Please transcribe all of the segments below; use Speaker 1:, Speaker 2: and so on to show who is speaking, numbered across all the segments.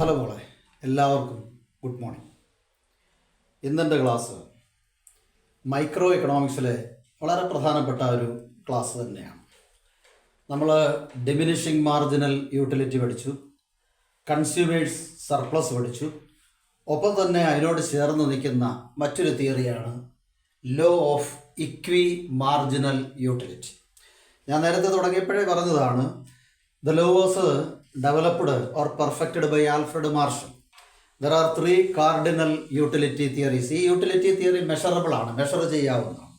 Speaker 1: Hello മോളെ, എല്ലാവർക്കും good morning. ഇന്നെൻ്റെ ക്ലാസ് മൈക്രോ എക്കണോമിക്സിലെ വളരെ പ്രധാനപ്പെട്ട ഒരു ക്ലാസ് തന്നെയാണ്. നമ്മൾ ഡിമിനിഷിങ് മാർജിനൽ യൂട്ടിലിറ്റി പഠിച്ചു, കൺസ്യൂമേഴ്സ് സർപ്ലസ് പഠിച്ചു. ഒപ്പം തന്നെ അതിനോട് ചേർന്ന് നിൽക്കുന്ന മറ്റൊരു തിയറിയാണ് ലോ ഓഫ് ഇക്വി മാർജിനൽ യൂട്ടിലിറ്റി. ഞാൻ നേരത്തെ തുടങ്ങിയപ്പോഴേ പറഞ്ഞതാണ്, the law was developed or perfected by Alfred Marshall. There are three cardinal utility theories. ഈ യൂട്ടിലിറ്റി തിയറി മെഷറബിൾ ആണ്, മെഷർ ചെയ്യാവുന്നതാണ്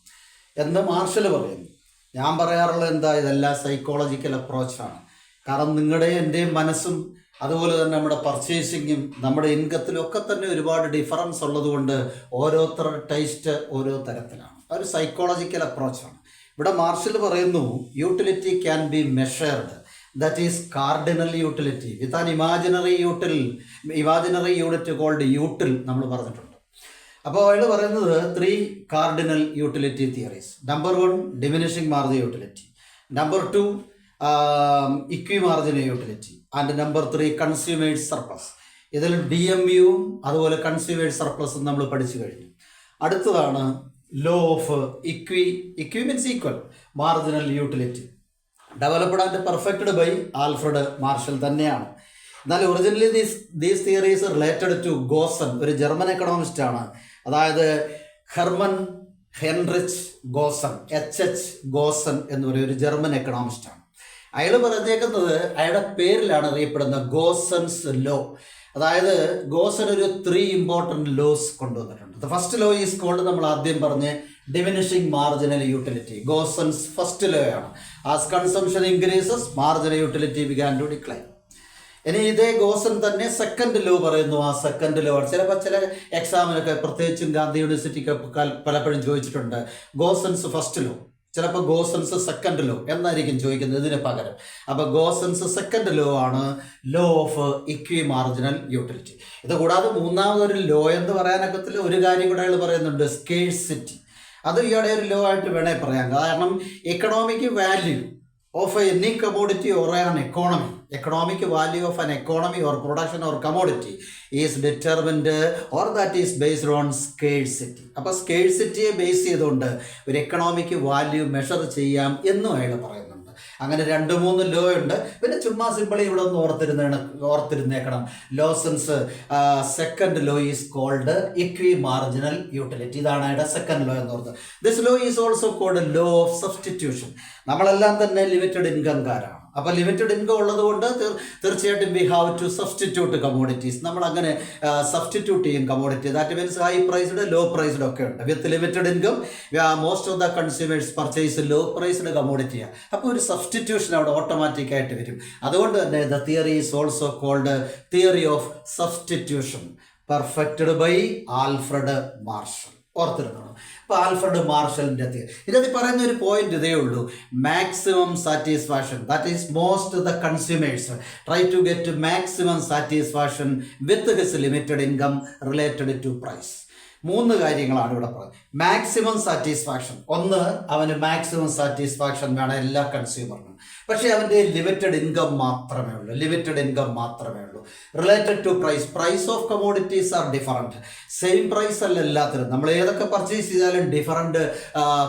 Speaker 1: എന്ന് മാർഷൽ പറയുന്നു. ഞാൻ പറയാറുള്ളത് എന്താ, ഇതെല്ലാം സൈക്കോളജിക്കൽ അപ്രോച്ചാണ്. കാരണം നിങ്ങളുടെ എൻ്റെയും മനസ്സും അതുപോലെ തന്നെ നമ്മുടെ പർച്ചേസിങ്ങും നമ്മുടെ ഇൻകത്തിലും ഒക്കെ തന്നെ ഒരുപാട് ഡിഫറൻസ് ഉള്ളതുകൊണ്ട് ഓരോരുത്തരുടെ ടേസ്റ്റ് ഓരോ തരത്തിലാണ്. ഒരു സൈക്കോളജിക്കൽ അപ്രോച്ചാണ്. ഇവിടെ മാർഷൽ പറയുന്നു utility can be measured, that is cardinal utility with an imaginary unit called util നമ്മൾ പറഞ്ഞിട്ടുണ്ട്. അപ്പോൾ അയാൾ പറയുന്നത് 3 cardinal utility theories. Number 1 diminishing marginal utility, number 2 equi marginal utility, and number 3 consumers surplus. ഇതിൽ DMU അതുപോലെ consumers surplus നമ്മൾ പഠിച്ചു കഴിഞ്ഞു. അടുത്തതാണ് law of equi means equal marginal utility, developed and perfected by Alfred Marshall തന്നെയാണ്. എന്നാൽ originally these theories related to Gossen, ഒരു German economist ആണ്. അതായത് Hermann Heinrich Gossen, HH Gossen എന്ന് പറയുന്ന ഒരു ജർമ്മൻ എക്കണോമിസ്റ്റ് ആണ്. അയാൾ പറഞ്ഞേക്കുന്നത് അയാളുടെ പേരിലാണ് അറിയപ്പെടുന്ന ഗോസൻസ് ലോ. അതായത് ഗോസൻ ഒരു 3 ഇമ്പോർട്ടൻറ്റ് ലോസ് കൊണ്ടുവന്നിട്ടുണ്ട്. The first law is called, നമ്മൾ ആദ്യം പറഞ്ഞ്, diminishing marginal utility. Gossen's first law ആണ്. As consumption increases marginal utility began to decline. ഇനി ഇതേ ഗോസൻ തന്നെ സെക്കൻഡ് ലോ പറയുന്നു. ആ സെക്കൻഡ് ലോ ചിലപ്പോൾ ചില എക്സാമിനൊക്കെ, പ്രത്യേകിച്ചും ഗാന്ധി യൂണിവേഴ്സിറ്റിക്ക് പലപ്പോഴും ചോദിച്ചിട്ടുണ്ട് ഗോസൻസ് ഫസ്റ്റ് ലോ, ചിലപ്പോൾ ഗോസൻസ് സെക്കൻഡ് ലോ എന്നായിരിക്കും ചോദിക്കുന്നത് ഇതിന് പകരം. അപ്പോൾ ഗോസൻസ് സെക്കൻഡ് ലോ ആണ് ലോ ഓഫ് ഇക്വി മാർജിനൽ യൂട്ടിലിറ്റി. ഇത് കൂടാതെ മൂന്നാമതൊരു ലോ എന്ന് പറയാനൊക്കത്തില്ല, ഒരു കാര്യം കൂടെ അയാൾ പറയുന്നുണ്ട്, സ്കേഴ്സിറ്റി. അത് ഇയാളുടെ ഒരു ലോ ആയിട്ട് വേണേ പറയാം. കാരണം economic value of any commodity or an economy, economic value of an economy or production or commodity is determined or that is based on scarcity. അപ്പോൾ സ്കേഴ്സിറ്റിയെ ബേസ് ചെയ്തുകൊണ്ട് ഒരു എക്കണോമിക് വാല്യൂ മെഷർ ചെയ്യാം എന്നും അയാൾ പറയുന്നുണ്ട്. അങ്ങനെ 2-3 ലോ ഉണ്ട്. പിന്നെ ചുമ്മാ സിമ്പിളി ഇവിടെ ഒന്ന് ഓർത്തിരുന്നേക്കണം, Gossen's second law is called equi marginal utility. ഇതാണ് അയാളുടെ സെക്കൻഡ് ലോ എന്ന് ഓർത്ത്. This law is also called law of substitution. നമ്മളെല്ലാം തന്നെ ലിമിറ്റഡ് ഇൻകംകാരാണ്. അപ്പോൾ ലിമിറ്റഡ് ഇൻകം ഉള്ളത് കൊണ്ട് തീർച്ചയായിട്ടും we have to substitute commodities. നമ്മൾ അങ്ങനെ സബ്സ്റ്റിറ്റ്യൂട്ട് ചെയ്യും commodity. That means high priced, low priced ഒക്കെ ഉണ്ട്. With limited income most of the consumers purchase low priced കമോഡിറ്റിയാണ്. അപ്പോൾ ഒരു സബ്സ്റ്റിറ്റ്യൂഷൻ അവിടെ ഓട്ടോമാറ്റിക്കായിട്ട് വരും. അതുകൊണ്ട് തന്നെ the theory is also called theory of substitution, perfected by Alfred Marshall. ഓർത്തിരുന്നോളൂ. ഇപ്പോൾ ആൽഫ്രഡ് മാർഷലിൻ്റെ തിയറി, ഇതിനകത്ത് പറയുന്ന ഒരു പോയിന്റ് ഇതേ ഉള്ളൂ, maximum satisfaction, that is most the consumers try to get maximum satisfaction with his limited income related to price. 3 കാര്യങ്ങളാണ് ഇവിടെ പറയുന്നത്. മാക്സിമം സാറ്റിസ്ഫാക്ഷൻ, ഒന്ന്, അവന് മാക്സിമം സാറ്റിസ്ഫാക്ഷൻ വേണം എല്ലാ കൺസ്യൂമറിനും. പക്ഷേ അവൻ്റെ ലിമിറ്റഡ് ഇൻകം മാത്രമേ ഉള്ളൂ. Related to price of commodities are different. Same price അല്ല എല്ലാത്തിനും. നമ്മൾ ഏതൊക്കെ പർച്ചേസ് ചെയ്താലും ഡിഫറൻറ്റ്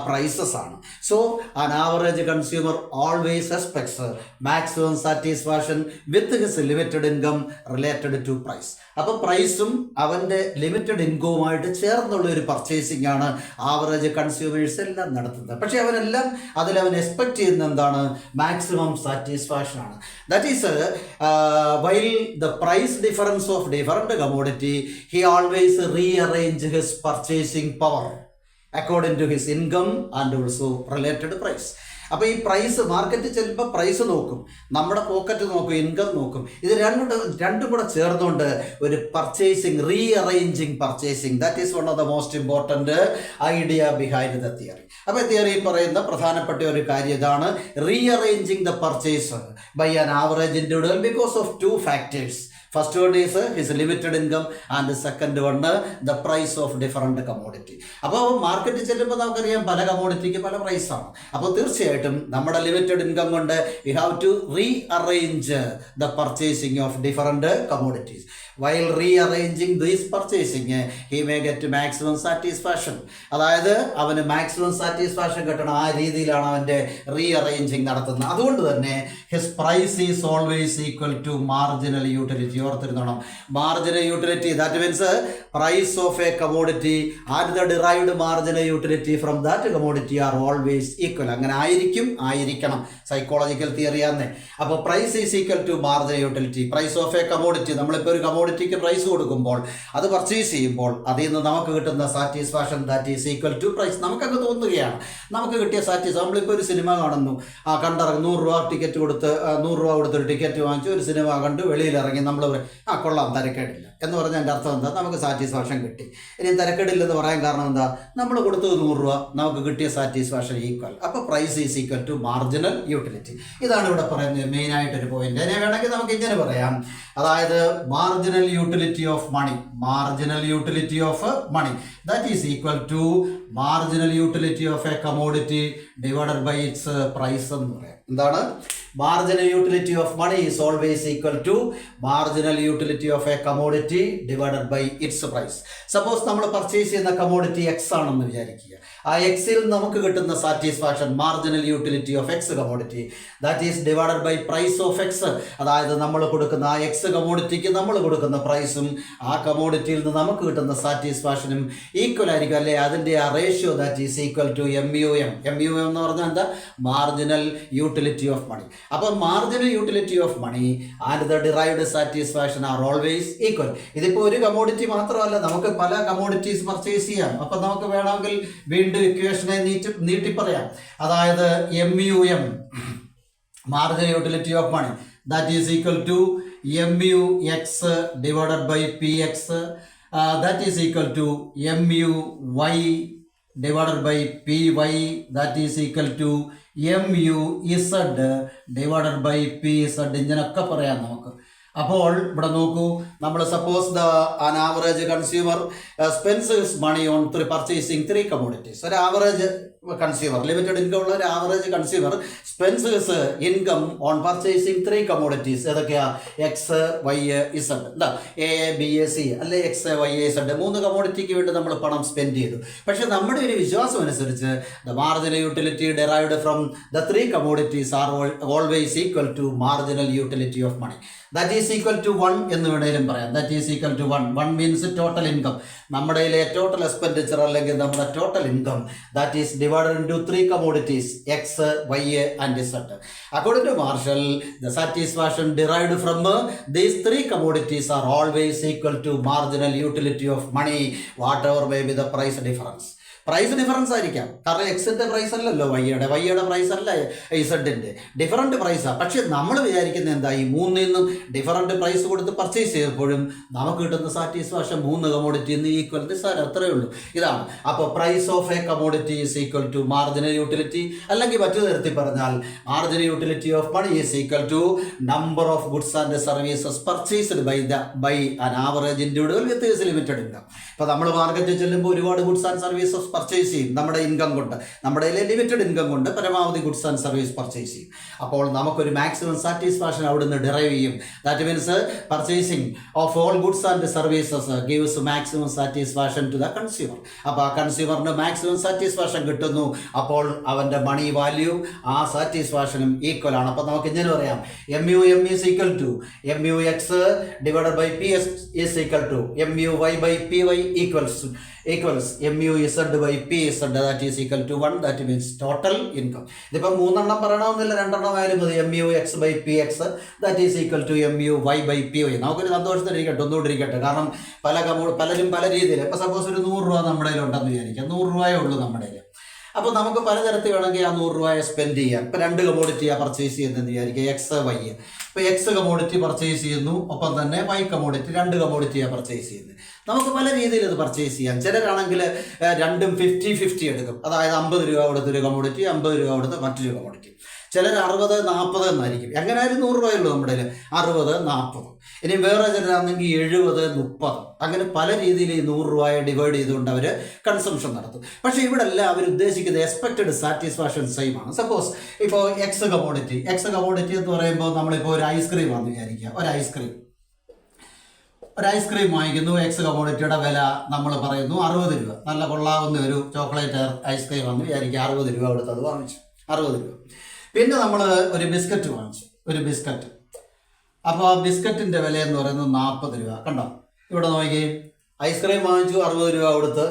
Speaker 1: പ്രൈസസ് ആണ്. So an average consumer always expects maximum satisfaction with his limited income related to price. അപ്പോൾ പ്രൈസും അവൻ്റെ ലിമിറ്റഡ് ഇൻകവുമായിട്ട് ചേർന്നുള്ള ഒരു പർച്ചേസിംഗ് ആണ് ആവറേജ് കൺസ്യൂമേഴ്സ് എല്ലാം നടത്തുന്നത്. പക്ഷേ അവൻ എക്സ്പെക്ട് ചെയ്യുന്ന എന്താണ്, മാക്സിമം സാറ്റിസ്ഫാക്ഷൻ ആണ്. That is while the price difference of different commodity he always rearrange his purchasing power according to his income and also related price. അപ്പോൾ ഈ പ്രൈസ് മാർക്കറ്റിൽ ചെല്ലുമ്പോൾ പ്രൈസ് നോക്കും, നമ്മുടെ പോക്കറ്റ് നോക്കും, ഇൻകം നോക്കും. ഇത് രണ്ടും കൂടെ ചേർന്നുകൊണ്ട് ഒരു purchasing, rearranging purchasing, that is one of the most important idea behind the theory. അപ്പോൾ തിയറി പറയുന്ന പ്രധാനപ്പെട്ട ഒരു കാര്യം ഇതാണ്, rearranging the purchase by an average individual because of 2 factors. First one is his limited income and second one the price of different commodity. അപ്പോൾ മാർക്കറ്റിൽ ചെല്ലുമ്പോൾ നമുക്കറിയാം പല കമോഡിറ്റിക്ക് പല പ്രൈസാണ്. അപ്പോൾ തീർച്ചയായിട്ടും നമ്മുടെ ലിമിറ്റഡ് ഇൻകം കൊണ്ട് we have to rearrange the purchasing of different commodities. While rearranging this purchasing, he may get maximum satisfaction. അതായത് അവന് മാക്സിമം സാറ്റിസ്ഫാക്ഷൻ കിട്ടണം, ആ രീതിയിലാണ് അവൻ്റെ റീഅറേഞ്ചിങ് നടത്തുന്നത്. അതുകൊണ്ട് തന്നെ his price is always equal to marginal utility. ഓർത്തിരുന്നോണം, marginal utility that means price of a commodity and the derived marginal utility from that commodity are always equal. അങ്ങനെ ആയിരിക്കണം, സൈക്കോളജിക്കൽ തിയറിയാന്നേ. അപ്പോൾ price is equal to marginal utility. Price of a commodity, നമ്മളിപ്പോൾ ഒരു കമോഡിറ്റിക്ക് price കൊടുക്കുമ്പോൾ, അത് purchase ചെയ്യുമ്പോൾ അതിൽ നിന്ന് നമുക്ക് കിട്ടുന്ന satisfaction that is equal to price. നമുക്കങ്ങ് തോന്നുകയാണ് നമുക്ക് കിട്ടിയ സാറ്റിസ്ഫാക്ഷൻ. നമ്മളിപ്പോൾ ഒരു സിനിമ കാണുന്നു, കണ്ടിറങ്ങി 100 രൂപ ടിക്കറ്റ് കൊടുത്ത് 100 രൂപ കൊടുത്തൊരു ടിക്കറ്റ് വാങ്ങിച്ച് ഒരു സിനിമ കണ്ട് വെളിയിലിറങ്ങി നമ്മൾ കൊള്ളാം, തരക്കേടില്ല എന്ന് പറഞ്ഞാൽ എൻ്റെ അർത്ഥം എന്താ, നമുക്ക് സാറ്റിസ്ഫാക്ഷൻ കിട്ടി. ഇനി തരക്കേടില്ലെന്ന് പറയാൻ കാരണം എന്താ, നമ്മൾ കൊടുത്തത് 100 രൂപ, നമുക്ക് കിട്ടിയ സാറ്റിസ്ഫാക്ഷൻ ഈക്വൽ. അപ്പോൾ price is equal to marginal utility. ഇതാണ് ഇവിടെ പറയുന്നത് മെയിനായിട്ടൊരു പോയിന്റ്. അതിനെ വേണമെങ്കിൽ നമുക്ക് ഇങ്ങനെ പറയാം, അതായത് marginal utility of money, marginal utility of money that is equal to marginal utility of a commodity divided by its price എന്ന് പറയാം. എന്താണ്, marginal utility of money is always equal to marginal utility of a commodity divided by its price. Suppose നമ്മൾ purchase ചെയ്യുന്ന commodity x ആണെന്ന് വിചാരിക്കുക. ആ എക്സിൽ നമുക്ക് കിട്ടുന്ന satisfaction marginal utility of x commodity that is divided by price of X. അതായത് നമ്മൾ കൊടുക്കുന്ന ആ എക്സ് കമോഡിറ്റിക്ക് നമ്മൾ കൊടുക്കുന്ന പ്രൈസും ആ കമോഡിറ്റിയിൽ നിന്ന് നമുക്ക് കിട്ടുന്ന സാറ്റിസ്ഫാക്ഷനും ഈക്വൽ ആയിരിക്കും, അല്ലേ? അതിൻ്റെ ആ ratio that is equal to MUM. MUM എന്ന് പറഞ്ഞാൽ എന്താ, മാർജിനൽ യൂട്ടിലിറ്റി ഓഫ് മണി. അപ്പോൾ marginal utility of money and the derived satisfaction are always equal. ഇതിപ്പോൾ ഒരു കമോഡിറ്റി മാത്രമല്ല, നമുക്ക് പല കമോഡിറ്റീസ് പർച്ചേസ് ചെയ്യാം. അപ്പം നമുക്ക് വേണമെങ്കിൽ വീണ്ടും ഇക്വേഷനെ നീട്ടി പറയാം. അതായത് MUM marginal utility of money that is equal to MUX divided by PX that is equal to MUY divided by PY that is equal to MUZ divided by PZ. ഇങ്ങനെയൊക്കെ പറയാം നമുക്ക്. അപ്പോൾ ഇവിടെ നോക്കൂ, നമ്മൾ suppose an average consumer spends his money on purchasing 3 commodities. ഒരു average consumer, limited income ഉള്ള ഒരു average consumer spends his income on purchasing 3 commodities. ഏതൊക്കെയാ? X, Y, Z. എന്താ ABAC അല്ലെ, എക്സ്, വൈ, ഇസഡ് 3 കമോഡിറ്റിക്ക് വേണ്ടി നമ്മൾ പണം സ്പെൻഡ് ചെയ്തു. പക്ഷെ നമ്മുടെ ഒരു വിശ്വാസം അനുസരിച്ച് the marginal utility derived from the 3 commodities are always equal to marginal utility of money. That is equal to 1 എന്ന് വേണേലും പറയാം. ദാറ്റ് is equal to 1 means total income. നമ്മുടെ ടോട്ടൽ എക്സ്പെൻഡിച്ചർ അല്ലെങ്കിൽ നമ്മുടെ total income that is divided into 3 commodities X, Y and Z. According to Marshall, the satisfaction derived from these 3 commodities are always equal to marginal utility of money, whatever may be the price difference. Price difference ആയിരിക്കാം, കാരണം എക്സിൻ്റെ price അല്ലല്ലോ വൈയുടെ price അല്ല ഇസഡിൻ്റെ, different പ്രൈസാണ്. പക്ഷെ നമ്മൾ വിചാരിക്കുന്നത് എന്താ, ഈ 3 നിന്നും ഡിഫറൻറ്റ് പ്രൈസ് കൊടുത്ത് പർച്ചേസ് ചെയ്തപ്പോഴും നമുക്ക് കിട്ടുന്ന സാറ്റിസ്ഫാക്ഷൻ 3 കമോഡിറ്റി എന്ന് ഈക്വൽ സാർ അത്രയേ ഉള്ളൂ. ഇതാണ്. അപ്പോൾ price of a commodity is equal to marginal utility, അല്ലെങ്കിൽ മറ്റു തരത്തിൽ പറഞ്ഞാൽ marginal utility of money is equal to number of goods and services purchased by an average individual with his limited income. ഇപ്പോൾ നമ്മൾ മാർക്കറ്റിൽ ചെല്ലുമ്പോൾ ഒരുപാട് ഗുഡ്സ് ആൻഡ് സർവീസസ് പർച്ചേസ് ചെയ്യും. നമ്മുടെ ഇൻകം കൊണ്ട്, നമ്മുടെ ലിമിറ്റഡ് ഇൻകം കൊണ്ട് പരമാവധി ഗുഡ്സ് ആൻഡ് സർവീസ് പർച്ചേസ് ചെയ്യും. അപ്പോൾ നമുക്കൊരു മാക്സിമം സാറ്റിസ്ഫാക്ഷൻ അവിടുന്ന് ഡിറൈവ് ചെയ്യും. That means purchasing of all goods and services gives maximum satisfaction to the consumer. അപ്പോൾ ആ കൺസ്യൂമറിന് മാക്സിമം സാറ്റിസ്ഫാക്ഷൻ കിട്ടുന്നു. അപ്പോൾ അവൻ്റെ മണി വാല്യൂ ആ സാറ്റിസ്ഫാക്ഷനും ഈക്വൽ ആണ്. അപ്പോൾ നമുക്ക് ഇങ്ങനെ പറയാം, MUM is equal to MUX divided by PS is equal to MUY by PY equals MUZ by PZ that is equal to 1. That means total income. ഇതിപ്പോൾ 3 എണ്ണം പറയണമെന്നില്ല, 2 എണ്ണം ആയാലും മതി. MUX by PX that is equal to MUY by PY. നമുക്കൊരു സന്തോഷത്തിലിരിക്കട്ടെ, ഒന്നുകൂടി ഇരിക്കട്ടെ. കാരണം പലരും പല രീതിയിൽ, ഇപ്പോൾ സപ്പോസ് ഒരു 100 രൂപ നമ്മുടെ കയ്യിലുണ്ടെന്ന് വിചാരിക്കാം, 100 രൂപയേ ഉള്ളൂ നമ്മുടെ കയ്യിൽ. അപ്പോൾ നമുക്ക് പലതരത്തിൽ വേണമെങ്കിൽ ആ 100 രൂപയെ സ്പെൻഡ് ചെയ്യാം. ഇപ്പോൾ 2 കമോഡിറ്റിയാണ് പർച്ചേസ് ചെയ്യുന്നതെന്ന് വിചാരിക്കുക, എക്സ്, വൈ. ഇപ്പോൾ എക്സ് കമോഡിറ്റി പർച്ചേസ് ചെയ്യുന്നു, ഒപ്പം തന്നെ വൈ കമോഡിറ്റി, 2 കമോഡിറ്റിയാണ് പർച്ചേസ് ചെയ്യുന്നത്. നമുക്ക് പല രീതിയിൽ അത് പർച്ചേസ് ചെയ്യാം. ചിലരാണെങ്കിൽ രണ്ടും 50-50 എടുക്കും. അതായത് 50 രൂപ കൊടുത്തൊരു കമോഡിറ്റി, 50 രൂപ കൊടുത്ത് മറ്റൊരു കമോഡിറ്റി. ചിലർ 60, 40 എന്നായിരിക്കും. എങ്ങനെയായാലും 100 രൂപയുള്ളൂ നമ്മുടെ 60, 40. ഇനി വേറെ ചിലരാണെങ്കിൽ 70, 30. അങ്ങനെ പല രീതിയിൽ ഈ 100 രൂപയെ ഡിവൈഡ് ചെയ്തുകൊണ്ട് അവർ കൺസംഷൻ നടത്തും. പക്ഷേ ഇവിടെ എല്ലാം അവർ ഉദ്ദേശിക്കുന്നത് എക്സ്പെക്റ്റഡ് സാറ്റിസ്ഫാക്ഷൻ സെയിം ആണ്. സപ്പോസ് ഇപ്പോൾ എക്സ് കമോഡിറ്റി എന്ന് പറയുമ്പോൾ നമ്മളിപ്പോൾ ഒരു ഐസ്ക്രീം ആണെന്ന് വിചാരിക്കുക. ഒരു ഐസ്ക്രീം വാങ്ങിക്കുന്നു. എക്സ് കമോഡിറ്റിയുടെ വില നമ്മൾ പറയുന്നു 60 രൂപ. നല്ല കൊള്ളാവുന്ന ഒരു ചോക്ലേറ്റ് ഐസ്ക്രീം ആണെന്ന് വിചാരിക്കുക. 60 രൂപ കൊടുത്ത് അത് വാങ്ങിച്ചു, 60 രൂപ. പിന്നെ നമ്മൾ ഒരു ബിസ്ക്കറ്റ് വാങ്ങിച്ചു, ഒരു ബിസ്ക്കറ്റ്. അപ്പോൾ ആ ബിസ്ക്കറ്റിൻ്റെ വില എന്ന് പറയുന്നത് 40 രൂപ. കണ്ടോ, ഇവിടെ നോക്കി, ഐസ്ക്രീം വാങ്ങിച്ചു 60 രൂപ കൊടുത്ത്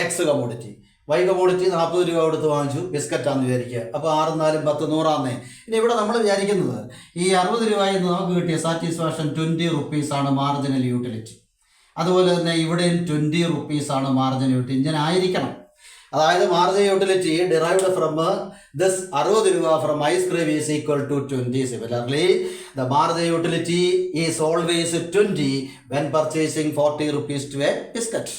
Speaker 1: എക്സ് കമോഡിറ്റി, വൈ കമോഡിറ്റി 40 രൂപ കൊടുത്ത് വാങ്ങിച്ചു, ബിസ്ക്കറ്റാണെന്ന് വിചാരിക്കുക. അപ്പോൾ 6, 4, 10, 100 ഇനി ഇവിടെ നമ്മൾ വിചാരിക്കുന്നത് ഈ 60 രൂപയിൽ നിന്ന് നമുക്ക് കിട്ടിയ സാറ്റിസ്ഫാക്ഷൻ 20 റുപ്പീസാണ് മാർജിനൽ യൂട്ടിലിറ്റി. അതുപോലെ തന്നെ ഇവിടെയും 20 റുപ്പീസാണ് മാർജിനൽ യൂട്ടിലിറ്റി. ഇങ്ങനെ ആയിരിക്കണം. അതായത് marginal utility derived from this 60 രൂപ from ice cream is equal to 20. Similarly the marginal utility is always 20 when purchasing 40 rupees to a biscuit.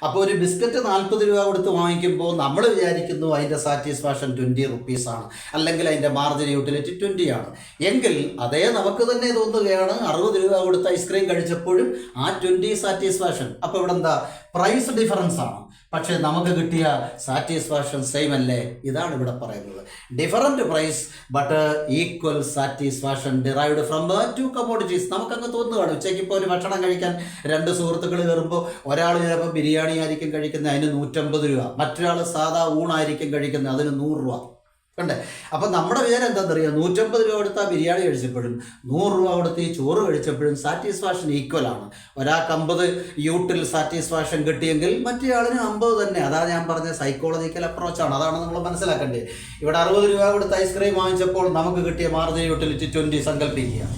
Speaker 1: അപ്പോൾ ഒരു ബിസ്ക്കറ്റ് 40 രൂപ കൊടുത്ത് വാങ്ങിക്കുമ്പോൾ നമ്മൾ വിചാരിക്കുന്നു അതിൻ്റെ സാറ്റിസ്ഫാക്ഷൻ 20 റുപ്പീസാണ്, അല്ലെങ്കിൽ അതിൻ്റെ മാർജിൻ യൂട്ടിലിറ്റി 20 ആണ്. എങ്കിൽ അതേ നമുക്ക് തന്നെ തോന്നുകയാണ് 60 രൂപ കൊടുത്ത് ഐസ്ക്രീം കഴിച്ചപ്പോഴും ആ 20 സാറ്റിസ്ഫാക്ഷൻ. അപ്പോൾ ഇവിടെ എന്താ, പ്രൈസ് ഡിഫറൻസ് ആണ്, പക്ഷേ നമുക്ക് കിട്ടിയ സാറ്റിസ്ഫാക്ഷൻ സെയിം അല്ലേ? ഇതാണ് ഇവിടെ പറയുന്നത്. Different price but equal satisfaction derived from two commodities. നമുക്കങ്ങ് തോന്നുകയാണ്, ഉച്ചയ്ക്ക് ഇപ്പോൾ ഒരു ഭക്ഷണം കഴിക്കാൻ 2 സുഹൃത്തുക്കൾ കയറുമ്പോൾ ഒരാൾ ചിലപ്പോൾ ബിരിയാണി ആയിരിക്കും കഴിക്കുന്നത്, അതിന് 150 രൂപ. മറ്റൊരാൾ സാധാ ഊണായിരിക്കും കഴിക്കുന്നത്, അതിന് 100 രൂപ. കണ്ടേ? അപ്പം നമ്മുടെ വിചാരം എന്താണെന്നറിയാം, 150 രൂപ കൊടുത്ത ബിരിയാണി കഴിച്ചപ്പോഴും 100 രൂപ കൊടുത്ത് ഈ ചോറ് കഴിച്ചപ്പോഴും സാറ്റിസ്ഫാക്ഷൻ ഈക്വൽ ആണ്. ഒരാൾക്ക് 50 യൂട്ടിൽ സാറ്റിസ്ഫാക്ഷൻ കിട്ടിയെങ്കിൽ മറ്റേ ആളിന് 50 തന്നെ. അതാണ് ഞാൻ പറഞ്ഞ സൈക്കോളജിക്കൽ അപ്രോച്ചാണ്. അതാണ് നമ്മൾ മനസ്സിലാക്കേണ്ടത്. ഇവിടെ 60 രൂപ കൊടുത്ത് ഐസ്ക്രീം വാങ്ങിച്ചപ്പോൾ നമുക്ക് കിട്ടിയ മാർജിൻ യൂട്ടിലിറ്റി 20 സങ്കല്പിക്കുക.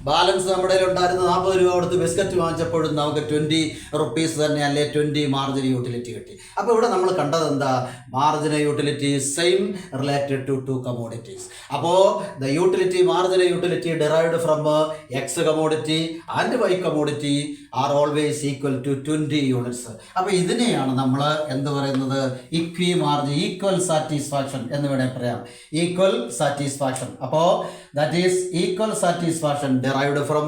Speaker 1: ബാലൻസ് നമ്മുടെ ഉണ്ടായിരുന്ന 40 രൂപ കൊടുത്ത് ബിസ്ക്കറ്റ് വാങ്ങിച്ചപ്പോഴും നമുക്ക് 20 റുപ്പീസ് തന്നെ, അല്ലെ 20 മാർജിൻ യൂട്ടിലിറ്റി കിട്ടി. അപ്പോൾ ഇവിടെ നമ്മൾ കണ്ടത് എന്താ, margin utility same related to 2 commodities. അപ്പോൾ the utility, margin utility derived from X commodity and Y commodity are always equal to 20 units. അപ്പോൾ ഇതിനെയാണ് നമ്മൾ എന്ത് പറയുന്നത്, ഈക്വൽ സാറ്റിസ്ഫാക്ഷൻ എന്ന് വേണമെങ്കിൽ പറയാം. Equal satisfaction. അപ്പോൾ that is equal satisfaction derived from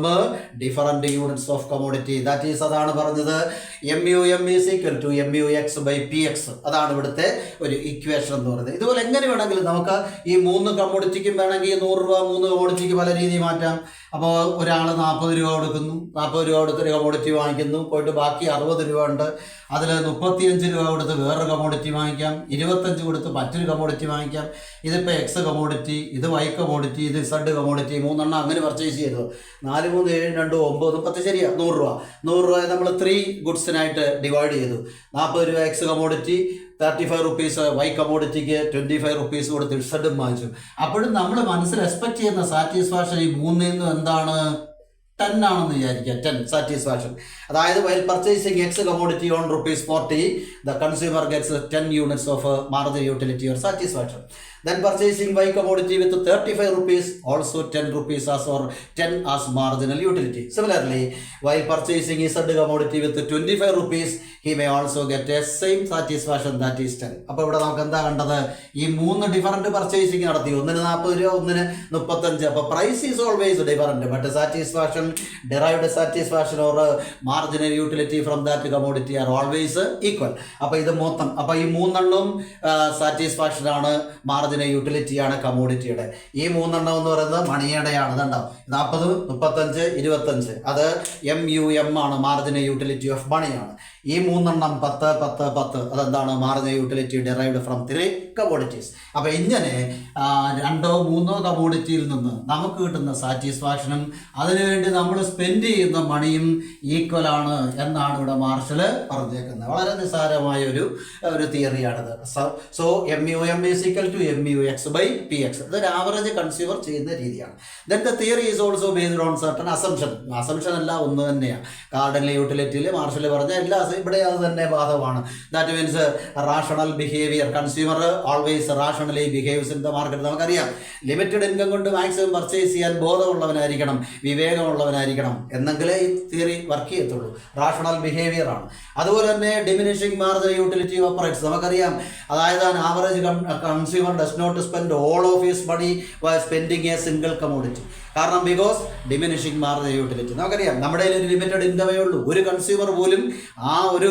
Speaker 1: different units of commodity. That is, അതാണ് പറഞ്ഞത് MUM is equal to MUX by PX. അതാണ് ഇവിടുത്തെ ഒരു ഇക്വേഷൻ എന്ന് പറയുന്നത്. ഇതുപോലെ എങ്ങനെ വേണമെങ്കിലും നമുക്ക് ഈ 3 കമ്മോഡിറ്റിക്കും വേണമെങ്കിൽ 100 രൂപ 3 കമ്മോഡിറ്റിക്ക് പല രീതിയിൽ മാറ്റാം. അപ്പോൾ ഒരാൾ 40 രൂപ കൊടുക്കുന്നു, 40 രൂപ കൊടുത്തൊരു കമ്മോഡിറ്റി വാങ്ങിക്കുന്നു, പോയിട്ട് ബാക്കി 60 രൂപ ഉണ്ട്, അതിൽ 35 രൂപ കൊടുത്ത് വേറൊരു കമ്മോഡിറ്റി വാങ്ങിക്കാം, 25 കൊടുത്ത് മറ്റൊരു കമ്മോഡിറ്റി വാങ്ങിക്കാം. ഇതിപ്പോൾ എക്സ് കമ്മോഡിറ്റി, ഇത് വൈ കമ്മോഡിറ്റി, ഇത് ഇസഡ് കമ്മോഡിറ്റി, 3 എണ്ണം അങ്ങനെ പർച്ചേസ് ചെയ്തു. 4, 3, 7, 2, 9, 10 ശരിയാ, 100 രൂപ. 100 രൂപയെ നമ്മൾ 3 ഗുഡ്സിനായിട്ട് ഡിവൈഡ് ചെയ്തു. 40 രൂപ എക്സ് കമ്മോഡിറ്റി, 35 റുപ്പീസ് വൈ കമ്മോഡിറ്റിക്ക്, 25 റുപ്പീസ് കൊടുത്ത് ഇസഡും വാങ്ങിച്ചു. അപ്പോഴും നമ്മൾ മനസ്സിൽ എക്സ്പെക്ട് ചെയ്യുന്ന സാറ്റിസ്ഫാക്ഷൻ ഈ 3 എന്താണ്, 10 ആണെന്ന് വിചാരിക്കുക. 10 സാറ്റിസ്ഫാക്ഷൻ. അതായത് while purchasing X commodity on ₹40, the consumer gets 10 units of margin utility or satisfaction. Then purchasing Y commodity with 35 rupees, also 10 rupees as or 10 as marginal utility. Similarly, while purchasing Z commodity with 25 rupees, he may also get a same satisfaction, that is 10. അപ്പോൾ ഇവിടെ നമുക്ക് എന്താ കണ്ടത്, ഈ 3 different purchasing നടത്തി. ഒന്നിന് 40 രൂപ, ഒന്നിന് 35. അപ്പോൾ price is always different, but satisfaction, derived satisfaction or marginal utility from that commodity are always equal. അപ്പോൾ ഇത് മൊത്തം, അപ്പോൾ ഈ 3 എണ്ണം സാറ്റിസ്ഫാക്ഷനാണ്, മാർജിൻ യൂട്ടിലിറ്റിയാണ് കമ്മോഡിറ്റിയുടെ. ഈ 3 എണ്ണം എന്ന് പറയുന്നത് മണിയുടെയാണ്. ഇതുണ്ടോ, 40, 35, 25, അത് MUM ആണ്, മാർജിൻ യൂട്ടിലിറ്റി ഓഫ് മണിയാണ്. ഈ 3 എണ്ണം 10, 10, 10, അതെന്താണ്, margin utility derived from 3 commodities. അപ്പോൾ ഇങ്ങനെ 2, 3 കമ്മോഡിറ്റിയിൽ നിന്ന് നമുക്ക് കിട്ടുന്ന സാറ്റിസ്ഫാക്ഷനും അതിനുവേണ്ടി നമ്മൾ സ്പെൻഡ് ചെയ്യുന്ന മണിയും ഈക്വൽ ആണ് എന്നാണ് ഇവിടെ മാർഷൽ പറഞ്ഞേക്കുന്നത്. വളരെ നിസ്സാരമായ ഒരു തിയറിയാണിത്. So MUM is equal to MUX by PX. ഇതൊരു ആവറേജ് കൺസ്യൂമർ ചെയ്യുന്ന രീതിയാണ്. Then the theory is also based on certain assumption. Assumption എല്ലാം ഒന്ന് തന്നെയാണ്. കാർഡിനൽ യൂട്ടിലിറ്റിയിൽ മാർഷൽ പറഞ്ഞ എല്ലാ ഇവിടെ അത് തന്നെ ബാധകമാണ്. That means rational behaviour. Consumer always rationally behaves in the market. നമുക്കറിയാം ലിമിറ്റഡ് ഇൻകം കൊണ്ട് മാക്സിമം പർച്ചേസ് ചെയ്യാൻ ബോധമുള്ളവനായിരിക്കണം, വിവേകമുള്ളവനായിരിക്കണം, എന്നെങ്കിലേ ഈ തിയറി വർക്ക് ചെയ്യത്തുള്ളൂ. റാഷണൽ ബിഹേവിയർ ആണ്. അതുപോലെ തന്നെ ഡിമിനിഷിംഗ് മാർജിനൽ യൂട്ടിലിറ്റി ഓപ്പറേറ്റ്സ്. നമുക്കറിയാം, അതായത് average consumer does not spend all of his money why spending a single commodity. കാരണം ബിക്കോസ് ഡിമിനിഷിംഗ് മാർജിനൽ യൂട്ടിലിറ്റി. നമുക്കറിയാം, നമ്മുടെ ഒരു ലിമിറ്റഡ് ഇൻകമേ ഉള്ളൂ. ഒരു കൺസ്യൂമർ പോലും ആ ഒരു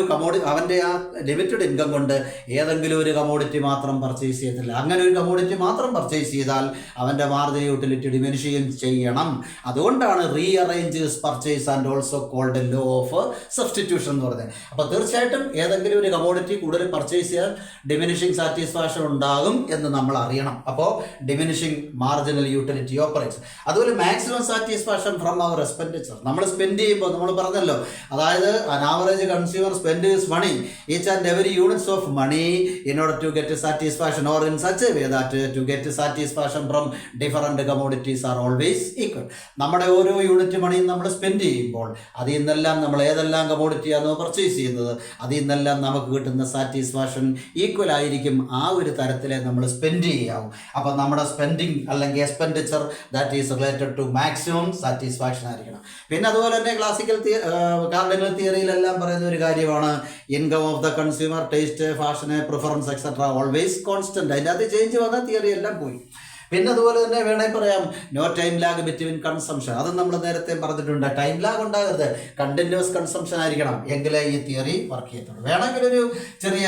Speaker 1: അവൻ്റെ ആ ലിമിറ്റഡ് ഇൻകം കൊണ്ട് ഏതെങ്കിലും ഒരു കമോഡിറ്റി മാത്രം പർച്ചേസ് ചെയ്യത്തില്ല. അങ്ങനെ ഒരു കമോഡിറ്റി മാത്രം പർച്ചേസ് ചെയ്താൽ അവൻ്റെ മാർജിനൽ യൂട്ടിലിറ്റി ഡിമിനിഷ് ചെയ്യണം. അതുകൊണ്ടാണ് rearrange purchase and also called law of substitution എന്ന് പറഞ്ഞത്. അപ്പോൾ തീർച്ചയായിട്ടും ഏതെങ്കിലും ഒരു കമോഡിറ്റി കൂടുതൽ പർച്ചേസ് ചെയ്യാൻ ഡിമിനിഷിംഗ് സാറ്റിസ്ഫാക്ഷൻ ഉണ്ടാകും എന്ന് നമ്മൾ അറിയണം. അപ്പോൾ ഡിമിനിഷിംഗ് മാർജിനൽ യൂട്ടിലിറ്റി ഓപ്പറേറ്റ്സ്. അതുപോലെ maximum satisfaction from our expenditure. നമ്മൾ സ്പെൻഡ് ചെയ്യുമ്പോൾ നമ്മൾ പറഞ്ഞല്ലോ, അതായത് an average consumer spend his money, each and every units of money in order to get satisfaction, or in such a way that to get satisfaction from different commodities are always equal. നമ്മുടെ ഓരോ unit മണിയും നമ്മൾ spend ചെയ്യുമ്പോൾ അതിൽ നിന്നെല്ലാം നമ്മൾ ഏതെല്ലാം കമോഡിറ്റിയാണോ purchase ചെയ്യുന്നത് അതിൽ നിന്നെല്ലാം നമുക്ക് കിട്ടുന്ന സാറ്റിസ്ഫാക്ഷൻ ഈക്വൽ ആയിരിക്കും. ആ ഒരു തരത്തിലെ നമ്മൾ സ്പെൻഡ് ചെയ്യാവും. അപ്പം നമ്മുടെ സ്പെൻഡിങ് അല്ലെങ്കിൽ expenditure that is related to maximum satisfaction ആയിരിക്കണം. പിന്നെ അതുപോലെ തന്നെ ക്ലാസിക്കൽ കാർഡിനൽ തിയറിയിലെല്ലാം പറയുന്ന ഒരു കാര്യമാണ് income of the consumer, taste, fashion, preference etcetera always constant. അതിൻ്റെ അത് ചേഞ്ച് വന്ന തിയറി എല്ലാം പോയി. പിന്നെ അതുപോലെ തന്നെ വേണമെങ്കിൽ പറയാം no time lag between consumption. അത് നമ്മൾ നേരത്തെ പറഞ്ഞിട്ടുണ്ട്. ടൈം ലാഗ് ഉണ്ടാകരുത്, കണ്ടിന്യൂസ് കൺസംഷൻ ആയിരിക്കണം, എങ്കിലേ ഈ തിയറി വർക്ക് ചെയ്യത്തുള്ളൂ. വേണമെങ്കിൽ ഒരു ചെറിയ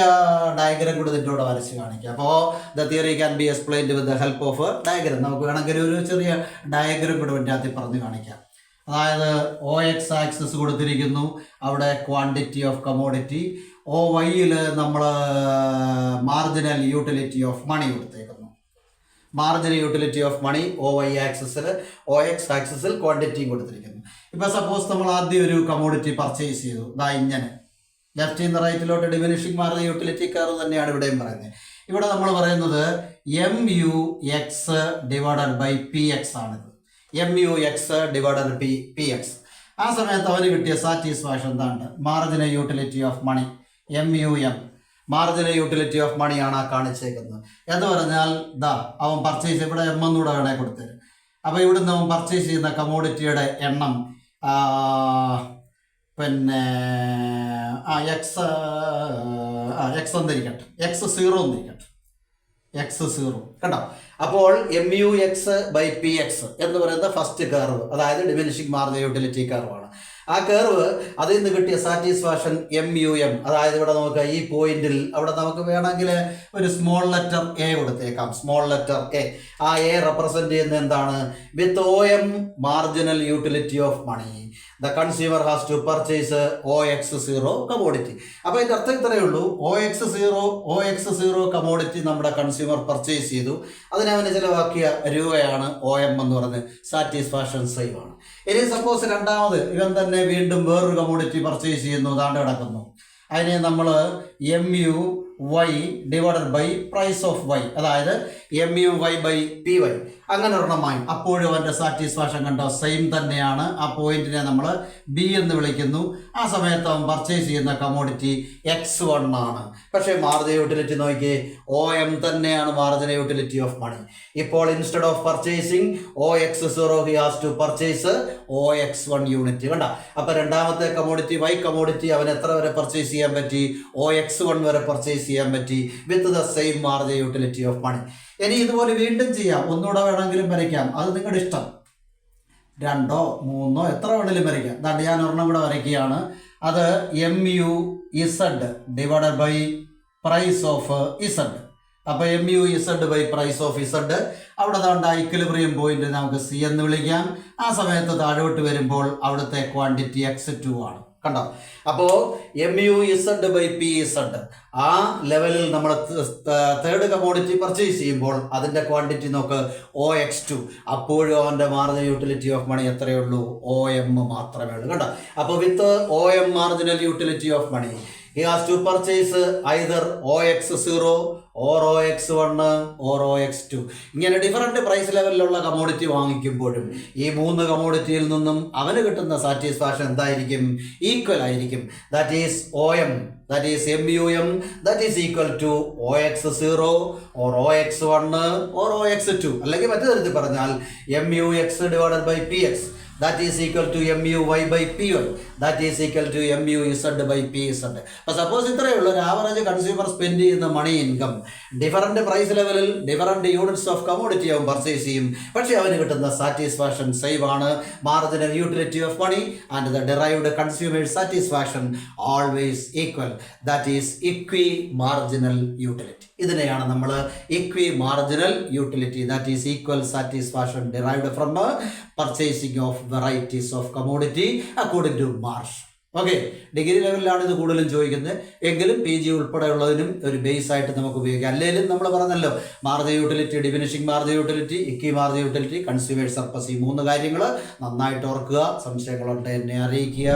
Speaker 1: ഡയഗ്രം കൂടി ഇതിൻ്റെ കൂടെ വരച്ച് കാണിക്കാം. അപ്പോൾ the theory can be explained with the help of diagram. നമുക്ക് വേണമെങ്കിൽ ഒരു ചെറിയ ഡയഗ്രം കൂടെ ഇതിൻ്റെ അകത്ത് പറഞ്ഞു കാണിക്കാം. അതായത് OX ആക്സിസ് കൊടുത്തിരിക്കുന്നു, അവിടെ ക്വാണ്ടിറ്റി ഓഫ് കമോഡിറ്റി. OYയിൽ നമ്മൾ മാർജിനൽ യൂട്ടിലിറ്റി ഓഫ് മണി കൊടുത്തേക്കുന്നു. Marginal utility of money OY ആക്സിസിൽ, OX ആക്സിസിൽ ക്വാണ്ടിറ്റിയും കൊടുത്തിരിക്കുന്നു. ഇപ്പോൾ സപ്പോസ് നമ്മൾ ആദ്യം ഒരു കമോഡിറ്റി പർച്ചേസ് ചെയ്തു, ഇതാ ഇങ്ങനെ ലെഫ്റ്റിൽ നിന്ന് റൈറ്റിലോട്ട് ഡിമിനിഷിംഗ് മാർജിനൽ യൂട്ടിലിറ്റി കർവ് തന്നെയാണ് ഇവിടെയും പറയുന്നത്. ഇവിടെ നമ്മൾ പറയുന്നത് MUX ഡിവൈഡഡ് ബൈ PX ആണിത്. MUX divided PX. ആ സമയത്ത് അവന് കിട്ടിയ സാറ്റിസ്ഫാക്ഷൻ എന്താണ്? Marginal utility of money, MUM. Marginal utility of മണിയാണ് ആ കാണിച്ചേക്കുന്നത്. എന്ന് പറഞ്ഞാൽ അവൻ പർച്ചേസ്, ഇവിടെ M എന്നൂടെ വേണേ കൊടുത്തരും. അപ്പോൾ ഇവിടുന്ന് അവൻ പർച്ചേസ് ചെയ്യുന്ന കമോഡിറ്റിയുടെ എണ്ണം പിന്നെ X എന്നിരിക്കട്ടെ, X0 എന്നിരിക്കട്ടെ, X0 കണ്ടോ. അപ്പോൾ MUX ബൈ PX എന്ന് പറയുന്ന ഫസ്റ്റ് കർവ്, അതായത് ഡിമിനിഷിംഗ് മാർജിനൽ യൂട്ടിലിറ്റി കർവാണ്. ആ കർവ് അതിൽ നിന്ന് കിട്ടിയ സാറ്റിസ്ഫാക്ഷൻ MUM. അതായത് ഇവിടെ നമുക്ക് ഈ പോയിന്റിൽ അവിടെ നമുക്ക് വേണമെങ്കിൽ ഒരു സ്മോൾ ലെറ്റർ A കൊടുത്തേക്കാം, സ്മോൾ ലെറ്റർ A. ആ A റെപ്രസെന്റ് ചെയ്യുന്ന എന്താണ്? With OM marginal utility of money the consumer has to purchase OX0 commodity. അപ്പോൾ ഇതിൻ്റെ അർത്ഥം ഇത്രയേ ഉള്ളൂ. OX0 കമോഡിറ്റി നമ്മുടെ കൺസ്യൂമർ പർച്ചേസ് ചെയ്തു, അതിനവന് ചിലവാക്കിയ രൂപയാണ് OM എന്ന് പറഞ്ഞ് സാറ്റിസ്ഫാക്ഷൻ സേവ് ആണ്. ഇനി സപ്പോസ് രണ്ടാമത് ഇവൻ തന്നെ വീണ്ടും വേറൊരു കമോഡിറ്റി പർച്ചേസ് ചെയ്യുന്നു, ദാണ്ട് കിടക്കുന്നു. അതിനെ നമ്മൾ MUY divided by price of Y, അതായത് MUY ബൈ PY അങ്ങനെ ഒരെണ്ണമായി. അപ്പോഴും അവൻ്റെ സാറ്റിസ്ഫാക്ഷൻ കണ്ടോ സെയിം തന്നെയാണ്. ആ പോയിന്റിനെ നമ്മൾ B എന്ന് വിളിക്കുന്നു. ആ സമയത്ത് അവൻ പർച്ചേസ് ചെയ്യുന്ന കമോഡിറ്റി X1 ആണ്. പക്ഷേ മാർജിനൽ യൂട്ടിലിറ്റി നോക്കിയേ, OM തന്നെയാണ് മാർജിനൽ യൂട്ടിലിറ്റി ഓഫ് മണി. ഇപ്പോൾ instead of purchasing OX0 he has to purchase OX1 unit. കണ്ട, അപ്പോൾ രണ്ടാമത്തെ കമോഡിറ്റി Y കമോഡിറ്റി അവൻ എത്ര വരെ പർച്ചേസ് ചെയ്യാൻ പറ്റി? OX1 വരെ പർച്ചേസ് ചെയ്യാൻ പറ്റി with the same marginal utility of money. ഇനി ഇതുപോലെ വീണ്ടും ചെയ്യാം, ഒന്നുകൂടെ വേണമെങ്കിലും വരയ്ക്കാം, അത് നിങ്ങളുടെ ഇഷ്ടം. 2 3 എത്ര വേണമെങ്കിലും വരയ്ക്കാം. ദാണ്ട് ഞാൻ ഒരെണ്ണം കൂടെ വരയ്ക്കുകയാണ്. അത് MUZ divided by price of Z. അപ്പോൾ MUZ by price of Z. അവിടെ ദാണ്ട് ഇക്വിലിബ്രിയം പോയിന്റ് നമുക്ക് C എന്ന് വിളിക്കാം. ആ സമയത്ത് താഴോട്ട് വരുമ്പോൾ അവിടുത്തെ ക്വാണ്ടിറ്റി X2 ആണ്. കണ്ടോ. അപ്പോൾ MUZ ബൈ PZ ആ ലെവലിൽ നമ്മൾ തേർഡ് കമോഡിറ്റി പർച്ചേസ് ചെയ്യുമ്പോൾ അതിൻ്റെ ക്വാണ്ടിറ്റി നോക്ക് OX2. അപ്പോഴും അവൻ്റെ മാർജിനൽ യൂട്ടിലിറ്റി ഓഫ് മണി എത്രയേ ഉള്ളൂ? OM മാത്രമേ ഉള്ളൂ. കണ്ടോ. അപ്പോൾ with OM marginal utility of money He has to purchase either OX0 or OX1 or OX2. ഇങ്ങനെ ഡിഫറൻറ്റ് പ്രൈസ് ലെവലിലുള്ള കമോഡിറ്റി വാങ്ങിക്കുമ്പോഴും ഈ മൂന്ന് കമോഡിറ്റിയിൽ നിന്നും അവന് കിട്ടുന്ന സാറ്റിസ്ഫാക്ഷൻ എന്തായിരിക്കും? ഈക്വൽ ആയിരിക്കും. That is OM, that is MUM, that is equal to OX0 or OX1 or OX2. അല്ലെങ്കിൽ മറ്റു തരത്തിൽ പറഞ്ഞാൽ MUX divided by PX, that is equal to MUY by PY, that is equal to MUZ by PZ. അപ്പോൾ suppose ഇത്രയേ ഉള്ളൂ ഒരു average consumer spend ചെയ്യുന്ന money income. Different price ലെവലിൽ ഡിഫറൻറ്റ് യൂണിറ്റ്സ് ഓഫ് കമോഡിറ്റി അവൻ പർച്ചേസ് ചെയ്യും, പക്ഷേ അവന് കിട്ടുന്ന സാറ്റിസ്ഫാക്ഷൻ സെയിം ആണ്. Marginal utility of money and the derived consumer satisfaction always equal. That is equi marginal utility. ഇതിനെയാണ് നമ്മൾ equi marginal utility, that is equal satisfaction derived from purchasing of varieties of commodity according to Marshall. Okay, degree ലെവലിലാണ് ഇത് കൂടുതലും ചോദിക്കുന്നത്, എങ്കിലും PG ഉൾപ്പെടെയുള്ളതിനും ഒരു base ആയിട്ട് നമുക്ക് ഉപയോഗിക്കാം. അല്ലെങ്കിലും നമ്മൾ പറഞ്ഞല്ലോ margin utility, diminishing margin utility, equi margin utility, consumer surplus, ഈ മൂന്ന് കാര്യങ്ങൾ നന്നായിട്ട് ഓർക്കുക. സംശയങ്ങളുണ്ട് എന്നെ അറിയിക്കുക.